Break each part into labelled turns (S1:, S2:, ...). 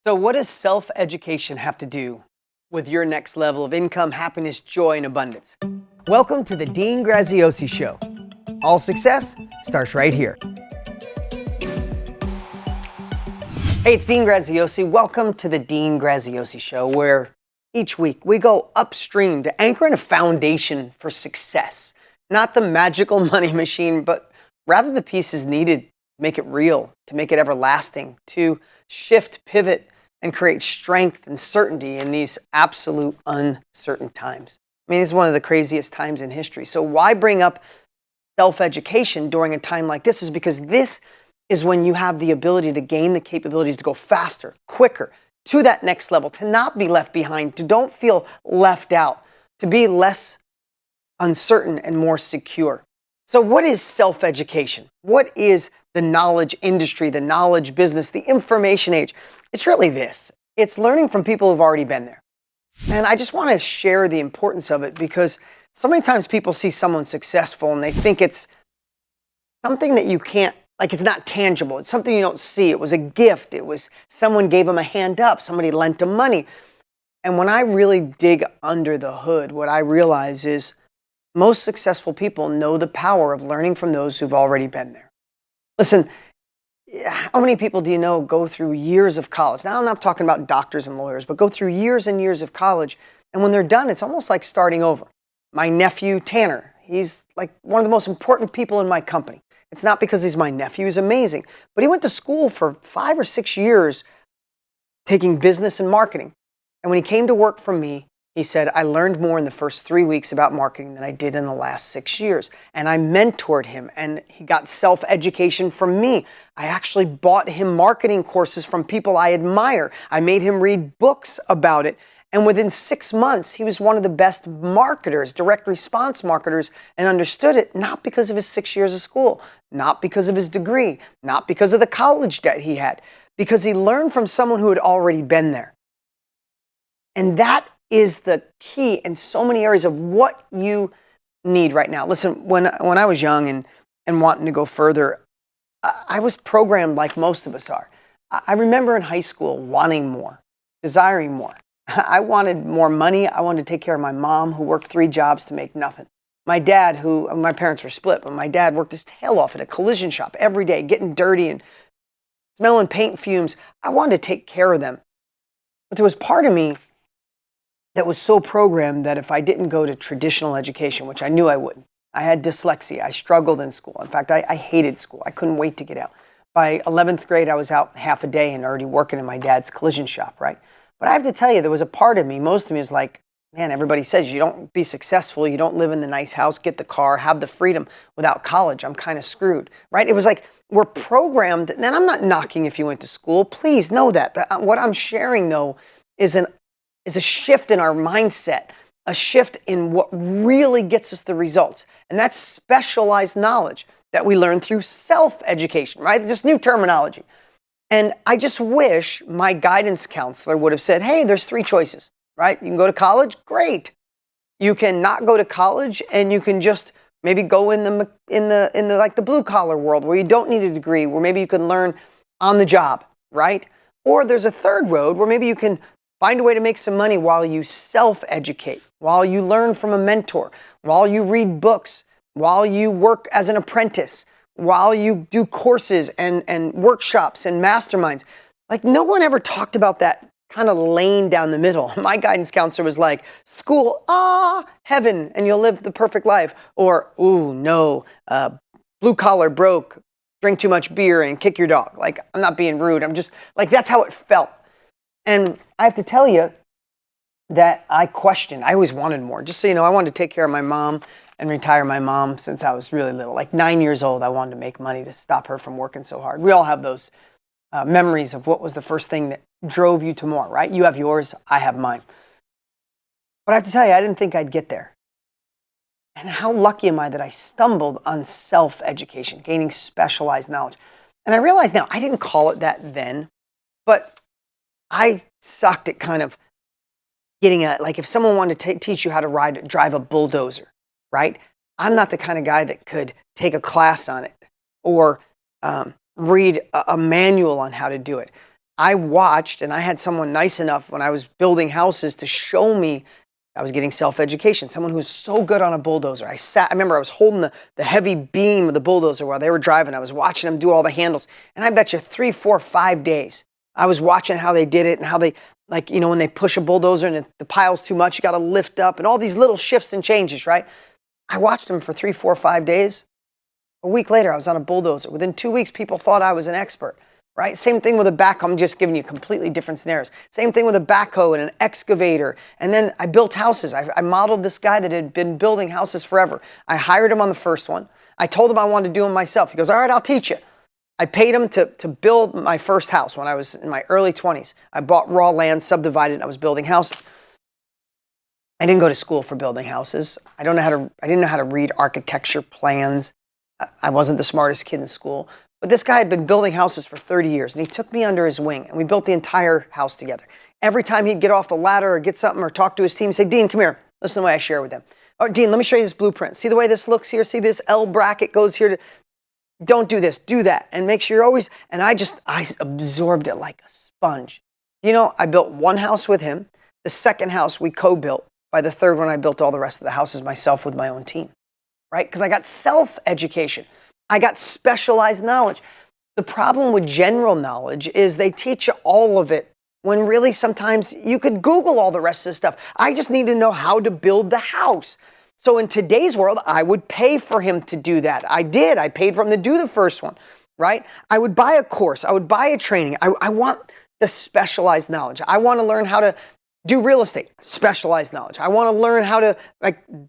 S1: So, what does self-education have to do with your next level of income, happiness, joy, and abundance? Welcome to the Dean Graziosi Show. All success starts right here. Hey, it's Dean Graziosi. Welcome to the Dean Graziosi Show, where each week we go upstream to anchor in a foundation for success. Not the magical money machine, but rather the pieces needed to make it real, to make it everlasting, to shift, pivot, and create strength and certainty in these absolute uncertain times. I mean, it's one of the craziest times in history. So why bring up self-education during a time like this? Is because this is when you have the ability to gain the capabilities to go faster, quicker, to that next level, to not be left behind, to don't feel left out, to be less uncertain and more secure. So what is self-education? What is the knowledge industry, the knowledge business, the information age? It's really this. It's learning from people who've already been there. And I just want to share the importance of it because so many times people see someone successful and they think it's something that you can't, like it's not tangible. It's something you don't see. It was a gift. It was someone gave them a hand up. Somebody lent them money. And when I really dig under the hood, what I realize is most successful people know the power of learning from those who've already been there. Listen, how many people do you know go through years of college? Now, I'm not talking about doctors and lawyers, but go through years and years of college. And when they're done, it's almost like starting over. My nephew, Tanner, he's like one of the most important people in my company. It's not because he's my nephew, he's amazing. But he went to school for 5 or 6 years taking business and marketing. And when he came to work for me, he said, I learned more in the first 3 weeks about marketing than I did in the last 6 years. And I mentored him and he got self-education from me. I actually bought him marketing courses from people I admire. I made him read books about it. And within 6 months, he was one of the best marketers, direct response marketers, and understood it not because of his 6 years of school, not because of his degree, not because of the college debt he had, because he learned from someone who had already been there. And that is the key in so many areas of what you need right now. Listen, when I was young and wanting to go further, I was programmed like most of us are. I remember in high school wanting more, desiring more. I wanted more money. I wanted to take care of my mom, who worked 3 jobs to make nothing. My dad, my parents were split, but my dad worked his tail off at a collision shop every day, getting dirty and smelling paint fumes. I wanted to take care of them. But there was part of me that was so programmed that if I didn't go to traditional education, which I knew I wouldn't, I had dyslexia. I struggled in school. In fact, I hated school. I couldn't wait to get out. By 11th grade, I was out half a day and already working in my dad's collision shop, right? But I have to tell you, there was a part of me, most of me was like, man, everybody says you don't be successful, you don't live in the nice house, get the car, have the freedom without college. I'm kind of screwed, right? It was like we're programmed, and I'm not knocking if you went to school. Please know that. What I'm sharing, though, is a shift in our mindset, a shift in what really gets us the results. And that's specialized knowledge that we learn through self-education, right? Just new terminology. And I just wish my guidance counselor would have said, hey, there's 3 choices, right? You can go to college, great. You can not go to college and you can just maybe go in the like the blue collar world where you don't need a degree, where maybe you can learn on the job, right? Or there's a third road where maybe you can find a way to make some money while you self-educate, while you learn from a mentor, while you read books, while you work as an apprentice, while you do courses and workshops and masterminds. Like no one ever talked about that kind of lane down the middle. My guidance counselor was like, school, heaven, and you'll live the perfect life. Or, ooh, no, blue collar, broke, drink too much beer and kick your dog. Like, I'm not being rude. I'm just like, that's how it felt. And I have to tell you that I questioned. I always wanted more. Just so you know, I wanted to take care of my mom and retire my mom since I was really little. Like 9 years old, I wanted to make money to stop her from working so hard. We all have those memories of what was the first thing that drove you to more, right? You have yours, I have mine. But I have to tell you, I didn't think I'd get there. And how lucky am I that I stumbled on self-education, gaining specialized knowledge. And I realize now, I didn't call it that then, but I sucked at kind of getting like if someone wanted to teach you how to drive a bulldozer, right? I'm not the kind of guy that could take a class on it or read a manual on how to do it. I watched, and I had someone nice enough when I was building houses to show me. I was getting self-education, someone who's so good on a bulldozer. I remember I was holding the heavy beam of the bulldozer while they were driving. I was watching them do all the handles. And I bet you 3, 4, 5 days, I was watching how they did it and how they, like, when they push a bulldozer and the pile's too much, you got to lift up and all these little shifts and changes, right? I watched them for 3, 4, 5 days. A week later, I was on a bulldozer. Within 2 weeks, people thought I was an expert. Right? Same thing with a backhoe. I'm just giving you completely different scenarios. Same thing with a backhoe and an excavator. And then I built houses. I modeled this guy that had been building houses forever. I hired him on the first one. I told him I wanted to do them myself. He goes, all right, I'll teach you. I paid him to build my first house when I was in my early 20s. I bought raw land, subdivided, and I was building houses. I didn't go to school for building houses. I didn't know how to read architecture plans. I wasn't the smartest kid in school. But this guy had been building houses for 30 years, and he took me under his wing, and we built the entire house together. Every time he'd get off the ladder or get something or talk to his team, he'd say, Dean, come here. Listen to the way I share with them. Oh, Dean, let me show you this blueprint. See the way this looks here? See this L bracket goes here? Don't do this, do that. And make sure you're always, and I absorbed it like a sponge. I built one house with him. The second house we co-built. By the third one, I built all the rest of the houses myself with my own team, right? Because I got self-education. I got specialized knowledge. The problem with general knowledge is they teach you all of it when really sometimes you could Google all the rest of the stuff. I just need to know how to build the house. So in today's world, I would pay for him to do that. I did. I paid for him to do the first one, right? I would buy a course. I would buy a training. I want the specialized knowledge. I want to learn how to do real estate, specialized knowledge. I want to learn how to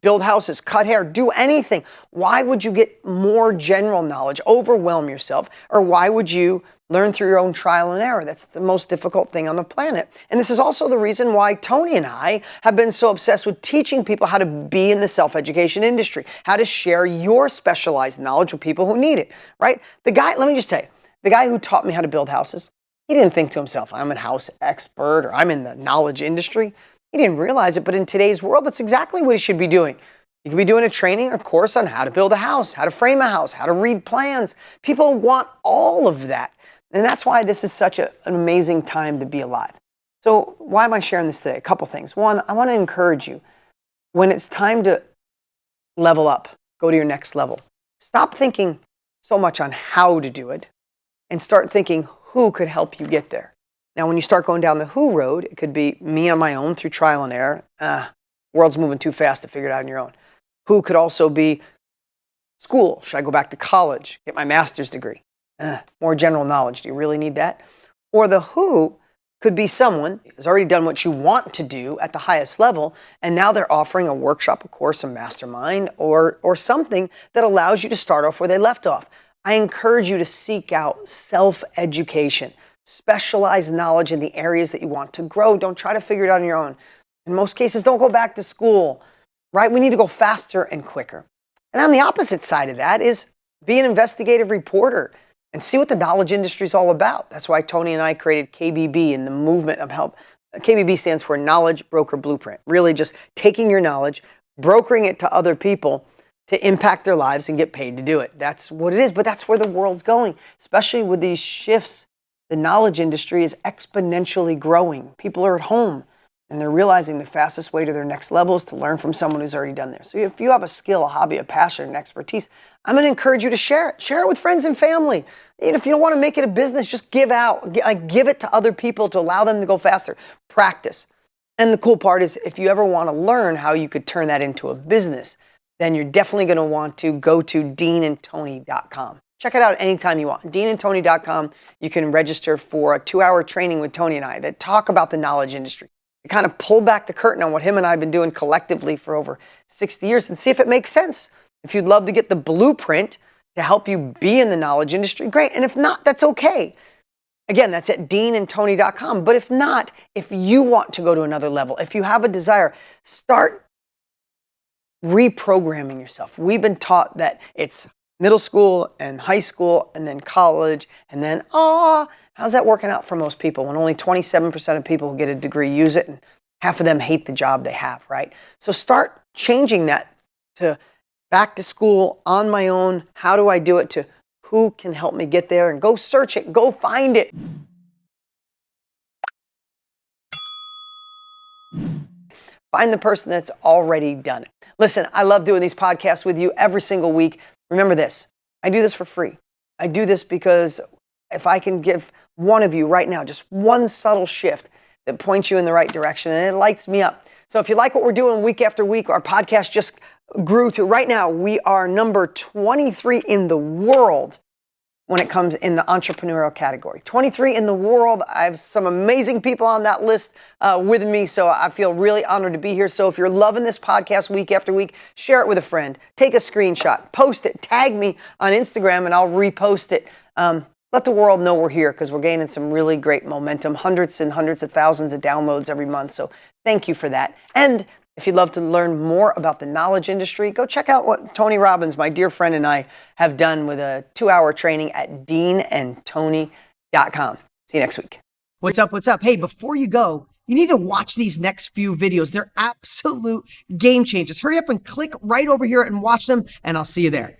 S1: build houses, cut hair, do anything. Why would you get more general knowledge, overwhelm yourself, or why would you learn through your own trial and error? That's the most difficult thing on the planet. And this is also the reason why Tony and I have been so obsessed with teaching people how to be in the self-education industry, how to share your specialized knowledge with people who need it, right? Let me just tell you, the guy who taught me how to build houses, he didn't think to himself, I'm a house expert or I'm in the knowledge industry. He didn't realize it, but in today's world, that's exactly what he should be doing. You could be doing a training or course on how to build a house, how to frame a house, how to read plans. People want all of that. And that's why this is such an amazing time to be alive. So why am I sharing this today? A couple things. One, I want to encourage you, when it's time to level up, go to your next level, stop thinking so much on how to do it and start thinking who could help you get there. Now, when you start going down the who road, it could be me on my own through trial and error. World's moving too fast to figure it out on your own. Who could also be school. Should I go back to college, get my master's degree? More general knowledge. Do you really need that? Or the who could be someone who's already done what you want to do at the highest level, and now they're offering a workshop, a course, a mastermind, or something that allows you to start off where they left off. I encourage you to seek out self-education, specialized knowledge in the areas that you want to grow. Don't try to figure it out on your own. In most cases, don't go back to school, right? We need to go faster and quicker. And on the opposite side of that is be an investigative reporter and see what the knowledge industry is all about. That's why Tony and I created KBB and the movement of help. KBB stands for Knowledge Broker Blueprint. Really just taking your knowledge, brokering it to other people to impact their lives and get paid to do it. That's what it is, but that's where the world's going, especially with these shifts. The knowledge industry is exponentially growing. People are at home and they're realizing the fastest way to their next level is to learn from someone who's already done there. So if you have a skill, a hobby, a passion, an expertise, I'm going to encourage you to share it. Share it with friends and family. And if you don't want to make it a business, just give it to other people to allow them to go faster. Practice. And the cool part is if you ever want to learn how you could turn that into a business, then you're definitely going to want to go to deanandtony.com. Check it out anytime you want. deanandtony.com. You can register for a 2-hour training with Tony and I that talk about the knowledge industry. To kind of pull back the curtain on what him and I have been doing collectively for over 60 years and see if it makes sense. If you'd love to get the blueprint to help you be in the knowledge industry, great. And if not, that's okay. Again, that's at deanandtony.com. But if not, if you want to go to another level, if you have a desire, start reprogramming yourself. We've been taught that it's middle school and high school and then college and then, how's that working out for most people when only 27% of people who get a degree use it and half of them hate the job they have, right? So start changing that to back to school, on my own, how do I do it, to who can help me get there, and go search it, go find it. Find the person that's already done it. Listen, I love doing these podcasts with you every single week. Remember this, I do this for free. I do this because if I can give one of you right now just one subtle shift that points you in the right direction, and it lights me up. So if you like what we're doing week after week, our podcast just grew to, right now, we are number 23 in the world when it comes in the entrepreneurial category. 23 in the world. I have some amazing people on that list with me, so I feel really honored to be here. So if you're loving this podcast week after week, share it with a friend. Take a screenshot, post it, tag me on Instagram, and I'll repost it. Let the world know we're here because we're gaining some really great momentum, hundreds and hundreds of thousands of downloads every month. So thank you for that. And if you'd love to learn more about the knowledge industry, go check out what Tony Robbins, my dear friend, and I have done with a 2-hour training at deanandtony.com. See you next week.
S2: What's up? What's up? Hey, before you go, you need to watch these next few videos. They're absolute game changers. Hurry up and click right over here and watch them, and I'll see you there.